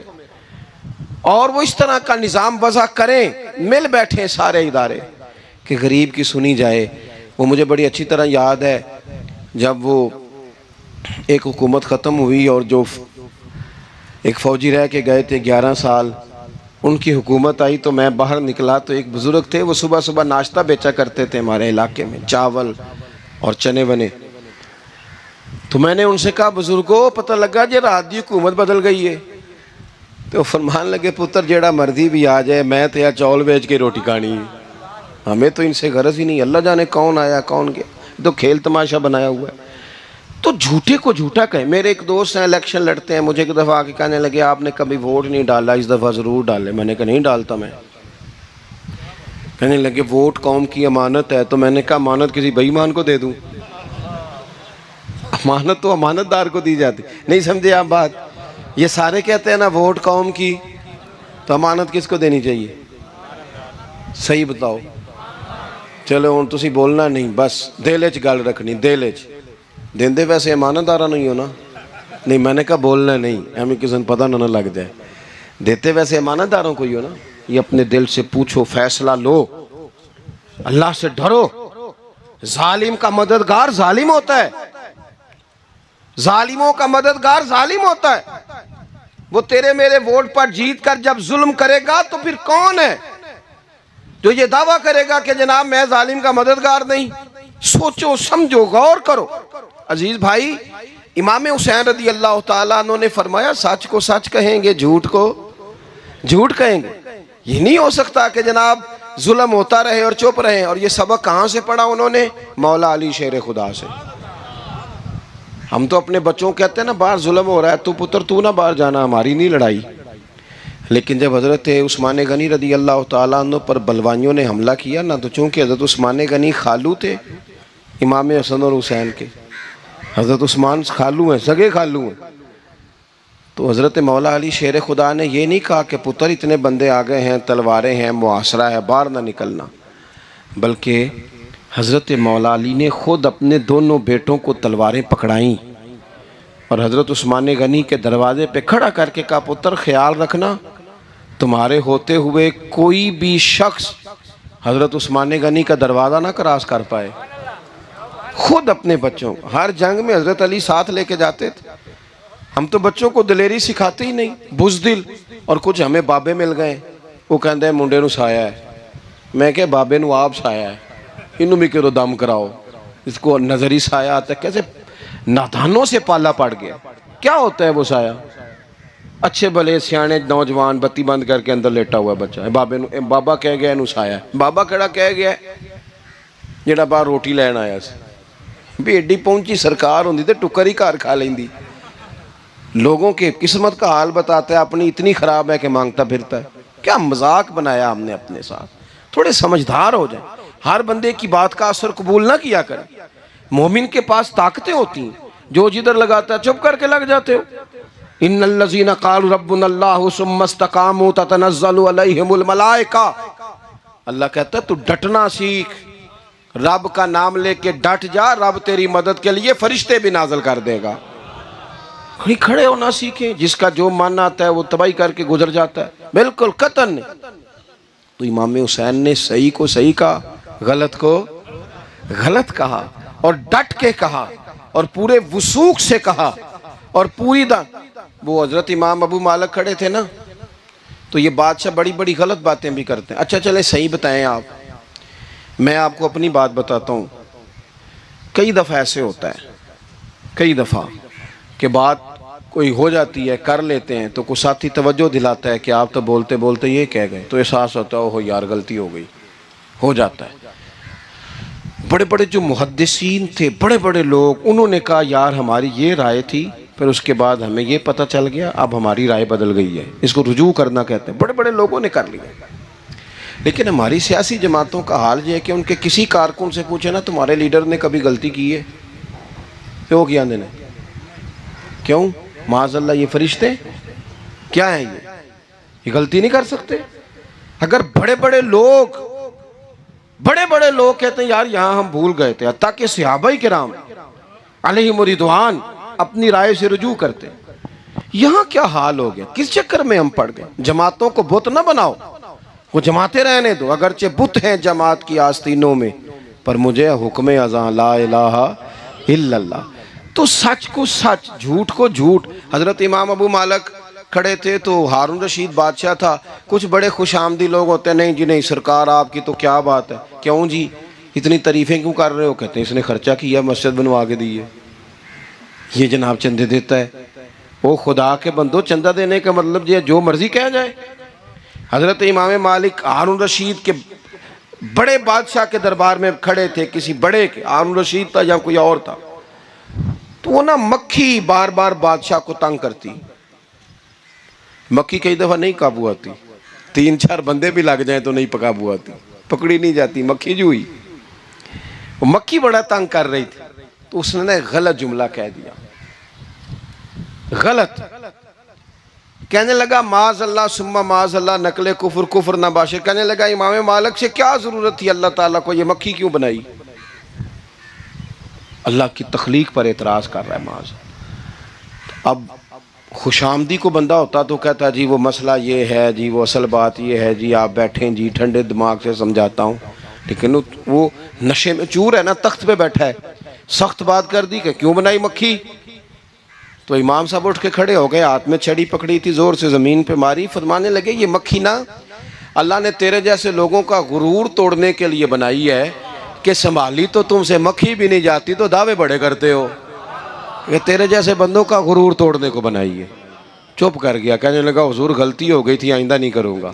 और वो इस तरह का निज़ाम वज़ा करें, मिल बैठे सारे इदारे कि गरीब की सुनी जाए। वो मुझे बड़ी अच्छी तरह याद है, जब वो एक हुकूमत ख़त्म हुई और जो एक फ़ौजी रह के गए थे 11 साल, उनकी हुकूमत आई तो मैं बाहर निकला तो एक बुज़ुर्ग थे, वो सुबह सुबह नाश्ता बेचा करते थे हमारे इलाके में, चावल और चने बने। तो मैंने उनसे कहा बुजुर्गो पता लगा जे रात की हुकूमत बदल गई है। तो फरमान लगे पुत्र जेड़ा मर्जी भी आ जाए मैं तो या चौल बेच के रोटी खानी है, हमें तो इनसे गरज ही नहीं। अल्लाह जाने कौन आया कौन गया, तो खेल तमाशा बनाया हुआ है। तो झूठे को झूठा कहे। मेरे एक दोस्त हैं इलेक्शन लड़ते हैं, मुझे एक दफ़ा आके कहने लगे आपने कभी वोट नहीं डाला, इस दफ़ा ज़रूर डाले। मैंने कहा नहीं डालता मैं। कहने लगे वोट कौम की अमानत है। तो मैंने कहा अमानत किसी बेईमान को दे दूं? अमानत तो अमानतदार को दी जाती। नहीं समझे आप बात? ये सारे कहते हैं ना वोट कौम की, तो अमानत किसको देनी चाहिए? सही बताओ। चलो हुण तुसीं बोलना नहीं, बस दिल च गल रखनी, दिल च। देंदे वैसे ईमानदारा नहीं हो ना? नहीं, मैंने कहा बोलना नहीं, एवं किसी को पता ना लग जाए। देते वैसे ईमानदारों को ही हो ना। ये अपने दिल से पूछो, फैसला लो, अल्लाह से डरो। जालिम का मददगार जालिम होता है, जालिमों का मददगार जालिम होता है। वो तेरे मेरे वोट पर जीत कर जब जुल्म करेगा तो फिर कौन है जो ये दावा करेगा कि जनाब मैं जालिम का मददगार नहीं? सोचो समझो गौर करो। अजीज भाई, इमाम हुसैन रदी अल्लाह ताला अन्हु ने फरमाया सच को सच कहेंगे, झूठ को झूठ कहेंगे। ये नहीं हो सकता कि जनाब जुल्म होता रहे और चुप रहे। और ये सबक कहाँ से पढ़ा उन्होंने? मौला अली शेर खुदा से। हम तो अपने बच्चों को कहते हैं ना बाहर जुल्म हो रहा है, तू पुत्र तू ना बाहर जाना, हमारी नहीं लड़ाई। लेकिन जब हज़रत उस्मान गनी रदी अल्लाह ताला अन्हु पर बलवाइयों ने हमला किया ना, तो चूँकि हज़रत उस्मान गनी खालू थे इमाम हसन और हुसैन के, हज़रत उस्मान खालू हैं, सगे खालू हैं, तो हज़रत मौला अली शेर खुदा ने ये नहीं कहा कि पुत्र इतने बंदे आ गए हैं, तलवारें हैं, मुआसरा है, बाहर ना निकलना। बल्कि हज़रत मौला अली ने ख़ुद अपने दोनों बेटों को तलवारें पकड़ाईं और हज़रत उस्मान गनी के दरवाज़े पे खड़ा करके कहा पुत्र ख्याल रखना तुम्हारे होते हुए कोई भी शख्स हज़रत उस्मान गनी का दरवाज़ा ना क्रॉस कर पाए। खुद अपने बच्चों को हर जंग में हज़रत अली साथ लेके जाते थे। हम तो बच्चों को दिलेरी सिखाते ही नहीं, बुज़दिल। और कुछ हमें बाबे मिल गए, वो कहते हैं मुंडे नू साया है। मैं क्या बाबे नू आप साया है, इनू भी करो दम कराओ, इसको नजरी साया आता है। कैसे नादानों से पाला पड़ गया। क्या होता है वो साया? अच्छे भले सियाने नौजवान बत्ती बंद करके अंदर लेटा हुआ बच्चा है, बाबे नू बाबा कह गया इनू साया है। बाबा केड़ा कह गया जेड़ा बाहर रोटी लैन आया सी। भी एडी पहुंची सरकार होंदी तो टुकर ही घर खा लेंदी। लोगों के किस्मत का हाल बताता है, अपनी इतनी खराब है कि मांगता फिरता है। क्या मजाक बनाया हमने अपने साथ। थोड़े समझदार हो जाए, हर बंदे की बात का असर कबूल ना किया करें। मोमिन के पास ताकतें होती हैं, जो जिधर लगाता है चुप करके लग जाते हो। इन्नल्लज़ीना क़ालू रब्बुनल्लाहु सुम्मा इस्तक़ामू ततनज़्ज़लु अलैहिमुल मलाइका। अल्लाह कहता है तू डटना सीख, रब का नाम लेके डट जा, रब तेरी मदद के लिए फरिश्ते भी नाज़िल कर देगा। कहीं खड़े होना सीखें, जिसका जो मन आता है वो तबाही करके गुजर जाता है। बिल्कुल कतन नहीं। तो इमाम हुसैन ने सही को सही कहा, गलत को गलत कहा, और डट के कहा, और पूरे वसूख से कहा, और पूरी वो हजरत इमाम अबू मालिक खड़े थे ना, तो ये बादशाह बड़ी बड़ी गलत बातें भी करते हैं। अच्छा चले सही बताएं आप, मैं आपको अपनी बात बताता हूँ। कई दफ़ा ऐसे होता है, कई दफ़ा के बात कोई हो जाती है, कर लेते हैं, तो कोई साथी तवज्जो दिलाता है कि आप तो बोलते बोलते ये कह गए, तो एहसास होता है ओहो यार गलती हो गई, हो जाता है। बड़े बड़े जो मुहद्दिसीन थे, बड़े बड़े लोग, उन्होंने कहा यार हमारी ये राय थी, फिर उसके बाद हमें ये पता चल गया, अब हमारी राय बदल गई है। इसको रुजू करना कहते हैं। बड़े बड़े लोगों ने कर लिया। लेकिन हमारी सियासी जमातों का हाल ये है कि उनके किसी कारकुन से पूछे ना तुम्हारे लीडर ने कभी गलती की है, तो वो क्या ने क्यों माज़अल्लाह ये फरिश्ते क्या है, ये गलती नहीं कर सकते। अगर बड़े बड़े लोग कहते हैं यार यहाँ हम भूल गए थे, ताकि सहाबाए किराम अलैहिम रिदवान अपनी राय से रुजू करते। यहाँ क्या हाल हो गया, किस चक्कर में हम पड़ गए। जमातों को बुत ना बनाओ, वो जमाते रहने दो, अगरचे बुत हैं जमात की आस्तीनों में, पर मुझे हुक्म अज़ां ला इलाहा इल्लल्लाह। तो सच को सच, झूठ को झूठ। हज़रत इमाम अबू मालिक खड़े थे, तो हारून रशीद बादशाह था। कुछ बड़े खुश आमदी लोग होते हैं, नहीं जी नहीं सरकार आपकी तो क्या बात है, क्यों जी इतनी तारीफ़ें क्यों कर रहे हो? कहते हैं इसने खर्चा किया, मस्जिद बनवा के दी है। ये जनाब चंदे देता है। वो खुदा के बंदो, चंदा देने का मतलब ये जो मर्जी कहा जाए। हजरत इमाम मालिक हारून रशीद के बड़े बादशाह के दरबार में खड़े थे, किसी बड़े के, हारून रशीद था या कोई और था, तो वो ना मक्खी बार बार बादशाह को तंग करती। मक्खी कई दफा नहीं काबू आती, 3-4 बंदे भी लग जाए तो नहीं काबू आती, पकड़ी नहीं जाती, मक्खी जो हुई। वो मक्खी बड़ा तंग कर रही थी, तो उसने ना गलत जुमला कह दिया, गलत कहने लगा माज अल्लाह सुम्मा माज अल्लाह नकले कुफर कुफर ना बाशे। कहने लगा इमाम मालिक से क्या जरूरत थी अल्लाह ताला को ये मक्खी क्यों बनाई? अल्लाह की तख्लीक पर एतराज कर रहा है माज। अब खुशामदी को बंदा होता तो कहता जी वो मसला ये है जी, वो असल बात ये है जी, आप बैठें जी, ठंडे दिमाग से समझाता हूँ। लेकिन वो नशे में चूर है ना, तख्त पे बैठा है, सख्त बात कर दी कि क्यों बनाई मक्खी। तो इमाम साहब उठ के खड़े हो गए, हाथ में छड़ी पकड़ी थी, जोर से ज़मीन पे मारी, फरमाने लगे ये मक्खी ना अल्लाह ने तेरे जैसे लोगों का गुरूर तोड़ने के लिए बनाई है कि संभाली तो तुमसे मक्खी भी नहीं जाती, तो दावे बड़े करते हो कि तेरे जैसे बंदों का गुरूर तोड़ने को बनाई है। चुप कर गया, कहने लगा हुजूर गलती हो गई थी, आइंदा नहीं करूँगा।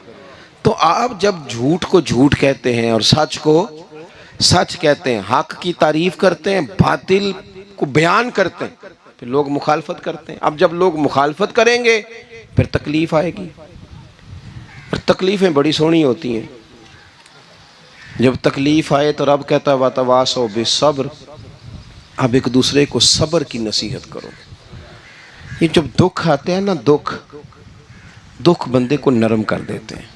तो आप जब झूठ को झूठ कहते हैं और सच को सच कहते हैं, हक की तारीफ करते हैं, बातिल को बयान करते हैं, फिर लोग मुखालफत करते हैं। अब जब लोग मुखालफत करेंगे फिर तकलीफ आएगी, और तकलीफ़ें बड़ी सोहनी होती हैं। जब तकलीफ़ आए तो रब कहता है वातवासो बिस्सब्र, अब एक दूसरे को सब्र की नसीहत करो। ये जब दुख आते हैं ना, दुख बंदे को नरम कर देते हैं।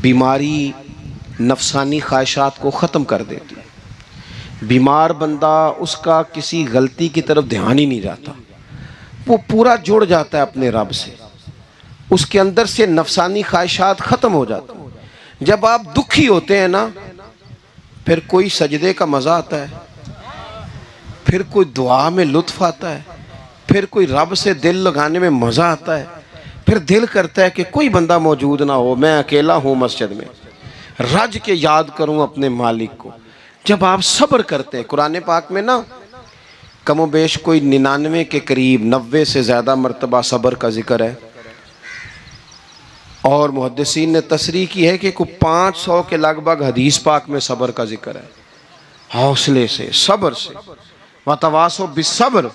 बीमारी नफसानी ख्वाहिशात को ख़त्म कर देती है। बीमार बंदा, उसका किसी गलती की तरफ ध्यान ही नहीं जाता, वो पूरा जुड़ जाता है अपने रब से, उसके अंदर से नफसानी ख्वाहिशात ख़त्म हो जाती हैं। जब आप दुखी होते हैं ना, फिर कोई सजदे का मज़ा आता है, फिर कोई दुआ में लुत्फ़ आता है, फिर कोई रब से दिल लगाने में मज़ा आता है, फिर दिल करता है कि कोई बंदा मौजूद ना हो, मैं अकेला हूँ मस्जिद में, रज के याद करूँ अपने मालिक को। जब आप सब्र करते हैं, कुरान पाक में ना कमो बेश कोई 99 के करीब, 90 से ज़्यादा मरतबा सब्र का जिक्र है, और मुहद्दिसीन ने तसरीह की है कि कोई 500 के लगभग हदीस पाक में सब्र का जिक्र है। हौसले से, सब्र से, वतवासो बिस्सब्र,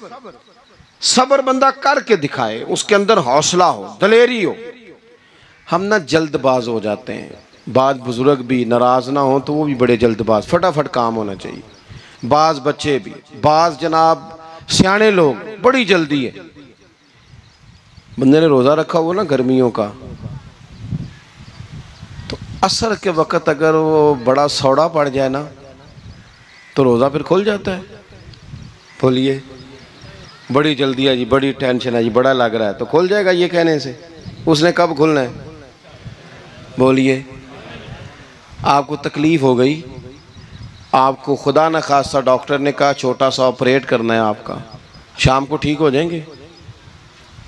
सब्र बंदा करके दिखाए, उसके अंदर हौसला हो, दलेरी हो। हम ना जल्दबाज हो जाते हैं, बाज बुजुर्ग भी नाराज़ ना हो तो वो भी बड़े जल्दबाज, फटाफट काम होना चाहिए। बाज बच्चे भी, बाज जनाब सियाने लोग, बड़ी जल्दी है। बंदे ने रोज़ा रखा हुआ ना गर्मियों का, तो असर के वक़्त अगर वो बड़ा सौड़ा पड़ जाए ना तो रोज़ा फिर खुल जाता है। बोलिए बड़ी जल्दी है जी, बड़ी टेंशन है जी, बड़ा लग रहा है, तो खुल जाएगा ये कहने से। उसने कब खुलना है? बोलिए आपको तकलीफ़ हो गई, आपको खुदा न खास्ता डॉक्टर ने कहा छोटा सा ऑपरेट करना है आपका, शाम को ठीक हो जाएंगे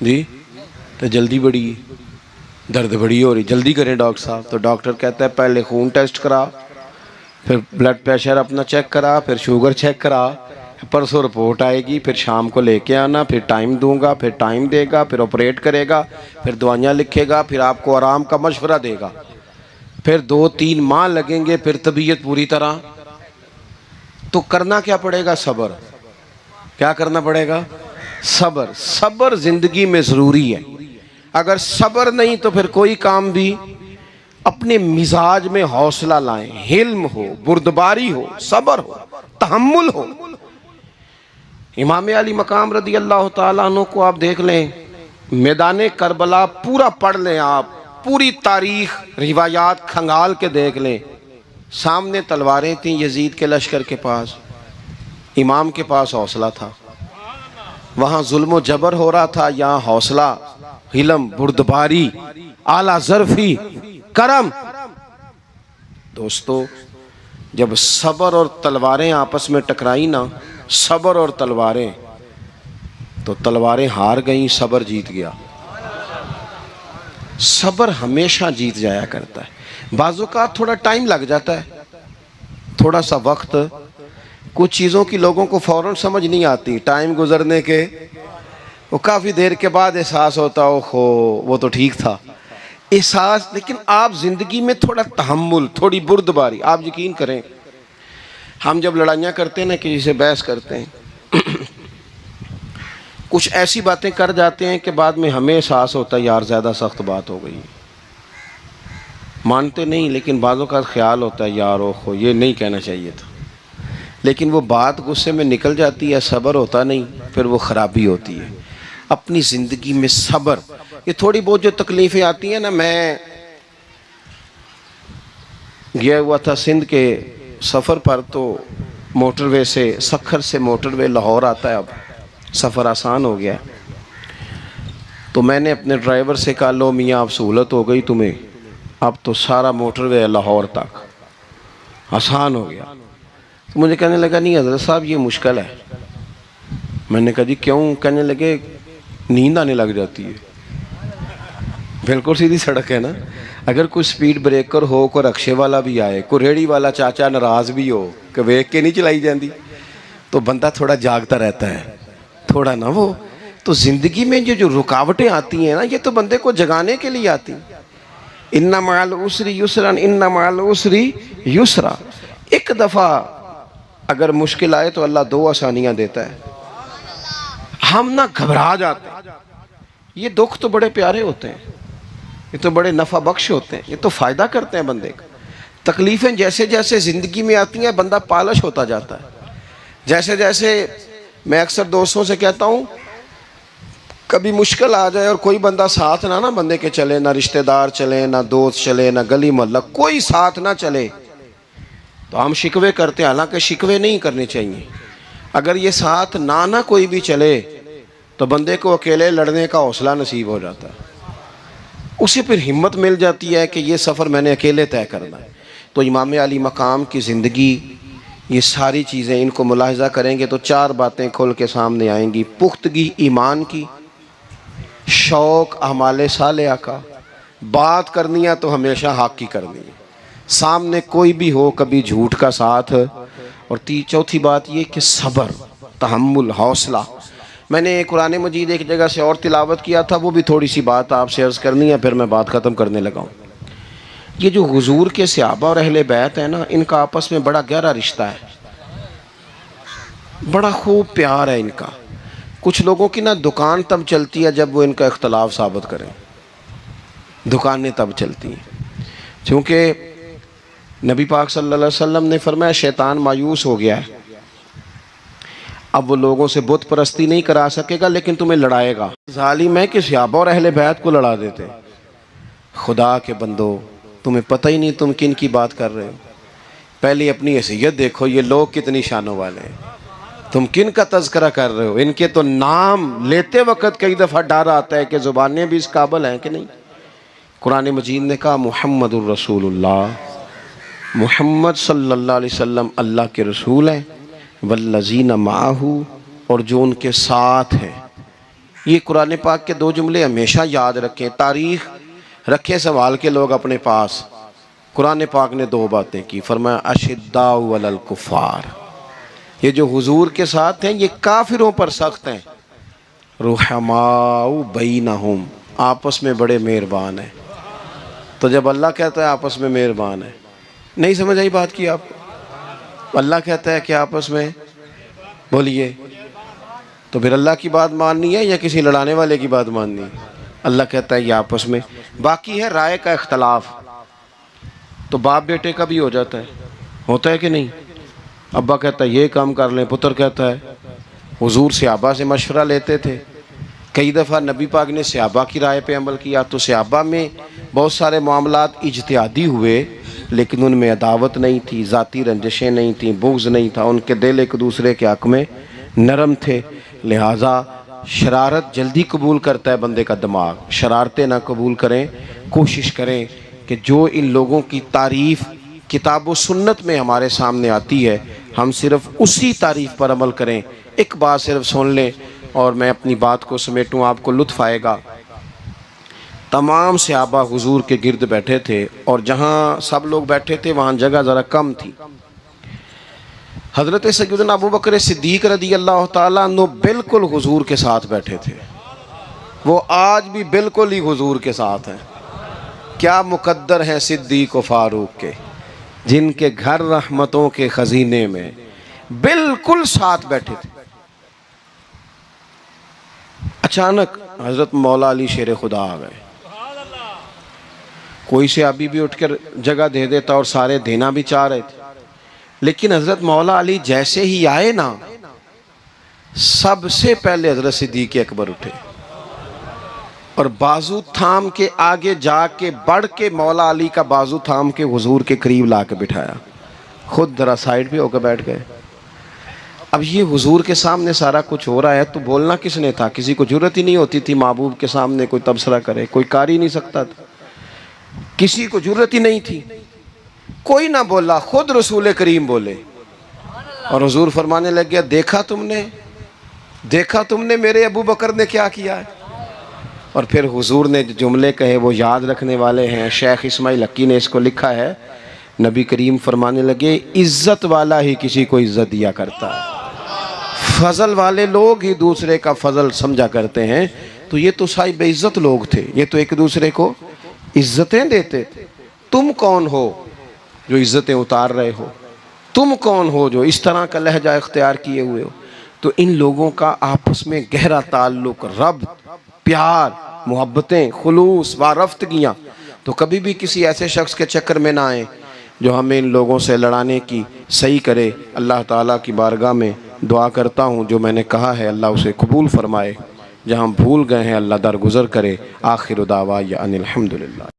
जी, तो जल्दी बड़ी दर्द बड़ी हो रही, जल्दी करें डॉक्टर साहब। तो डॉक्टर कहता है पहले खून टेस्ट करा, फिर ब्लड प्रेशर अपना चेक करा, फिर शुगर चेक करा, परसों रिपोर्ट आएगी, फिर शाम को लेके आना, फिर टाइम दूंगा, फिर टाइम देगा, फिर ऑपरेट करेगा, फिर दवाइयाँ लिखेगा, फिर आपको आराम का मशवरा देगा, फिर 2-3 माह लगेंगे, फिर तबीयत पूरी तरह। तो करना क्या पड़ेगा? सब्र। क्या करना पड़ेगा? सब्र। सब्र जिंदगी में ज़रूरी है। अगर सब्र नहीं तो फिर कोई काम भी, अपने मिजाज में हौसला लाएं, हिल्म हो, बुर्दबारी हो, सब्र हो, तहम्मुल हो। इमाम अली मकाम रदी अल्लाह ताला अन्हु को आप देख लें, मैदान करबला पूरा पढ़ लें आप, पूरी तारीख रिवायात खंगाल के देख लें। सामने तलवारें थीं यजीद के लश्कर के पास, इमाम के पास हौसला था। वहाँ जुल्म व जबर हो रहा था, यहाँ हौसला, हिलम, बुर्दबारी, आला ज़र्फ़ी, करम। दोस्तों जब सब्र और तलवारें आपस में टकराई ना, सब्र और तलवारें, तो तलवारें हार गईं, सब्र जीत गया। सब्र हमेशा जीत जाया करता है। बाज़ों का थोड़ा टाइम लग जाता है, थोड़ा सा वक्त कुछ चीज़ों की लोगों को फ़ौरन समझ नहीं आती, टाइम गुजरने के वो काफ़ी देर के बाद एहसास होता हो वो तो ठीक था एहसास। लेकिन आप ज़िंदगी में थोड़ा तहम्मुल, थोड़ी बुर्दबारी, आप यकीन करें हम जब लड़ाइयाँ करते हैं ना, किसी से बहस करते हैं कुछ ऐसी बातें कर जाते हैं कि बाद में हमें एहसास होता है यार ज़्यादा सख्त बात हो गई, मानते नहीं लेकिन बाज़ों का ख्याल होता है यार ओहो ये नहीं कहना चाहिए था, लेकिन वो बात गुस्से में निकल जाती है, सब्र होता नहीं, फिर वो ख़राबी होती है। अपनी ज़िंदगी में सब्र, ये थोड़ी बहुत जो तकलीफ़ें आती हैं ना, मैं गया हुआ था सिंध के सफ़र पर, तो मोटरवे से, सखर से मोटरवे लाहौर आता है, अब सफ़र आसान हो गया। तो मैंने अपने ड्राइवर से कहा लो मियाँ अब सहूलत हो गई तुम्हें, अब तो सारा मोटरवे लाहौर तक आसान हो गया। तो मुझे कहने लगा नहीं हज़रत साहब ये मुश्किल है। मैंने कहा जी क्यों? कहने लगे नींद आने लग जाती है। बिल्कुल सीधी सड़क है ना, अगर कोई स्पीड ब्रेकर हो, कोई रक्शे वाला भी आए, कोई रेहड़ी वाला चाचा नाराज़ भी हो कि वेख के नहीं चलाई जाती, तो बंदा थोड़ा जागता रहता है, थोड़ा ना वो। तो ज़िंदगी में जो रुकावटें आती हैं ना, ये तो बंदे को जगाने के लिए आती। इन्ना मअल उसरी युसरन, इन्ना मअल उसरी युसरा। एक दफ़ा अगर मुश्किल आए तो अल्लाह दो आसानियाँ देता है। हम ना घबरा जाते हैं। ये दुख तो बड़े प्यारे होते हैं, ये तो बड़े नफ़ा बख्श होते हैं, ये तो फ़ायदा करते हैं बंदे का। तकलीफ़ें जैसे जैसे ज़िंदगी में आती हैं बंदा पालिश होता जाता है। जैसे जैसे मैं अक्सर दोस्तों से कहता हूँ कभी मुश्किल आ जाए और कोई बंदा साथ ना बंदे के चले, ना रिश्तेदार चले, ना दोस्त चले, ना गली मोहल्ला कोई साथ ना चले, तो हम शिकवे करते हैं। हालांकि शिकवे नहीं करने चाहिए। अगर ये साथ ना कोई भी चले तो बंदे को अकेले लड़ने का हौसला नसीब हो जाता है, उसे फिर हिम्मत मिल जाती है कि ये सफ़र मैंने अकेले तय करना है। तो इमाम अली मकाम की ज़िंदगी, ये सारी चीज़ें इनको मुलाहिज़ा करेंगे तो चार बातें खुल के सामने आएंगी। पुख्तगी ईमान की, शौक़ अमाले सालिहा का, बात करनी है तो हमेशा हक़ की करनी है, सामने कोई भी हो कभी झूठ का साथ, और चौथी बात ये कि सब्र, तहम्मुल, हौसला। मैंने कुरान मजीद एक जगह से और तिलावत किया था, वो भी थोड़ी सी बात आपसे अर्ज़ करनी है, फिर मैं बात ख़त्म करने लगा हूँ। ये जो हुजूर के सहाबा और अहले बैत है ना, इनका आपस में बड़ा गहरा रिश्ता है, बड़ा खूब प्यार है इनका। कुछ लोगों की ना दुकान तब चलती है जब वो इनका इख्तलाफ साबित करें, दुकानें तब चलती हैं। क्योंकि नबी पाक सल्लल्लाहु अलैहि वसल्लम ने फरमाया शैतान मायूस हो गया है, अब वो लोगों से बुत परस्ती नहीं करा सकेगा लेकिन तुम्हें लड़ाएगा। जालिम है कि सहाबा और अहले बैत को लड़ा देते। खुदा के बंदो, तुम्हें पता ही नहीं तुम किन की बात कर रहे हो। पहले अपनी हैसियत देखो, ये लोग कितनी शानों वाले हैं, तुम किन का तज़किरा कर रहे हो। इनके तो नाम लेते वक्त कई दफ़ा डर आता है कि ज़ुबानें भी इस काबिल हैं कि नहीं। कुरान मजीद ने कहा मुहम्मदुर रसूलुल्लाह, मुहम्मद सल्लल्लाहु अलैहि वसल्लम अल्लाह के रसूल हैं, वल्लज़ीना माहू, और जो उनके साथ हैं। ये कुरान पाक के दो जुमले हमेशा याद रखें, तारीख़ रखें संभाल के लोग अपने पास। कुरान पाक ने दो बातें की, फरमाया अशिद्दाउ अलल कुफ़ार, ये जो हुजूर के साथ हैं ये काफिरों पर सख्त हैं, रुहमाउ बैनहुम, आपस में बड़े मेहरबान हैं। तो जब अल्लाह कहता है आपस में मेहरबान है, नहीं समझ आई बात की आपको? अल्लाह कहता है कि आपस में बोलिए, तो फिर अल्लाह की बात माननी है या किसी लड़ाने वाले की बात माननी है? अल्लाह कहता है ये आपस में। बाकी है राय का इख्तलाफ, तो बाप बेटे का भी हो जाता है, होता है कि नहीं? अब्बा कहता है ये काम कर लें, पुत्र कहता है। हुजूर सहाबा से मशवरा लेते थे, कई दफ़ा नबी पाक ने सहाबा की राय पे अमल किया, तो सहाबा में बहुत सारे मामलात इज्तिहादी हुए लेकिन उनमें अदावत नहीं थी, ज़ाती रंजिशें नहीं थी, बुग़्ज़ नहीं था, उनके दिल एक दूसरे के हक़ में नरम थे। लिहाजा शरारत जल्दी कबूल करता है बंदे का दिमाग, शरारतें ना कबूल करें। कोशिश करें कि जो इन लोगों की तारीफ़ किताब व सुन्नत में हमारे सामने आती है, हम सिर्फ़ उसी तारीफ़ पर अमल करें। एक बात सिर्फ सुन लें और मैं अपनी बात को समेटूँ, आपको लुत्फ़ आएगा। तमाम सहाबा हुजूर के गिर्द बैठे थे और जहाँ सब लोग बैठे थे वहाँ जगह ज़रा कम थी। हज़रत सैयदना अबू बकर सिद्दीक़ रज़ी अल्लाह ताला अन्हु बिल्कुल हुजूर के साथ बैठे थे। वो आज भी बिल्कुल ही हुजूर के साथ हैं। क्या मुकद्दर हैं सिद्दीक़ व फ़ारूक के, जिनके घर रहमतों के खजीने में बिल्कुल साथ बैठे थे। अचानक हज़रत मौला अली शेर खुदा आ गए। कोई से अभी भी उठकर जगह दे देता और सारे देना भी चाह रहे थे, लेकिन हज़रत मौला अली जैसे ही आए ना, सबसे पहले हज़रत सिद्दीक़ अकबर उठे और बाजू थाम के आगे जाके बढ़ के मौला अली का बाजू थाम के हुजूर के करीब ला के बिठाया। खुद जरा साइड पे होकर बैठ गए। अब ये हुजूर के सामने सारा कुछ हो रहा है तो बोलना किसने था? किसी को जरूरत ही नहीं होती थी महबूब के सामने कोई तबसरा करे, कोई कर ही नहीं सकता था, किसी को जरूरत ही नहीं थी। कोई ना बोला, खुद रसूल करीम बोले और हुजूर फरमाने लग गया, देखा तुमने मेरे अबू बकर ने क्या किया है। और फिर हुजूर ने जो जुमले कहे वो याद रखने वाले हैं। शेख इस्माइल हक्की ने इसको लिखा है। नबी करीम फरमाने लगे, इज्जत वाला ही किसी को इज्जत दिया करता है, फजल वाले लोग ही दूसरे का फजल समझा करते हैं। तो ये तो साई बेइज्जत लोग थे, ये तो एक दूसरे को इज्जतें देते थे। तुम कौन हो जो इज्जतें उतार रहे हो? तुम कौन हो जो इस तरह का लहजा इख्तियार किए हुए हो? तो इन लोगों का आपस में गहरा ताल्लुक, रब, प्यार, मोहब्बतें, खुलूस, वारफ्तगियाँ। तो कभी भी किसी ऐसे शख्स के चक्कर में ना आए जो हमें इन लोगों से लड़ाने की सही करे। अल्लाह ताला की बारगाह में दुआ करता हूँ, जो मैंने कहा है अल्लाह उसे कबूल फरमाए, जहाँ भूल गए हैं अल्लाह दरगुज़र करे। आखिर दावा या अनिल हम्दुलिल्लाह।